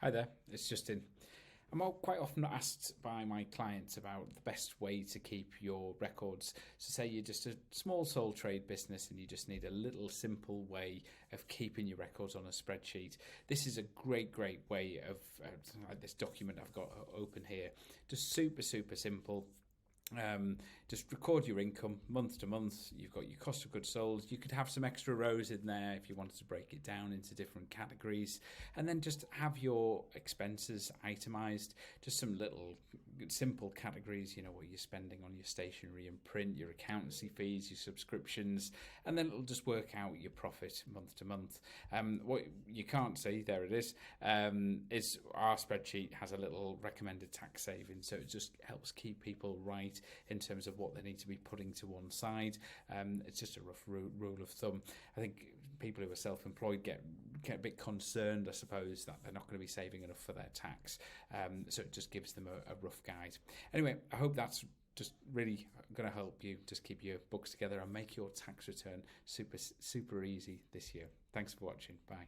Hi there, it's Justin. Quite often asked by my clients about the best way to keep your records. So, say you're just a small sole trade business and you just need a little simple way of keeping your records on a spreadsheet. This is a great way of like this document I've got open here. Just super simple. Just record your income month to month. You've got your cost of goods sold. You could have some extra rows in there if you wanted to break it down into different categories, and then just have your expenses itemized. Just some little simple categories. You know what you're spending on your stationery and print, your accountancy fees, your subscriptions, and then it'll just work out your profit month to month. What you can't see, there it is our spreadsheet has a little recommended tax savings, so it just helps keep people right in terms of what they need to be putting to one side. It's just a rough rule of thumb. I think people who are self-employed get a bit concerned, I suppose, that they're not going to be saving enough for their tax. So it just gives them a rough guide. Anyway, I hope that's just really going to help you just keep your books together and make your tax return super easy this year. Thanks for watching. Bye.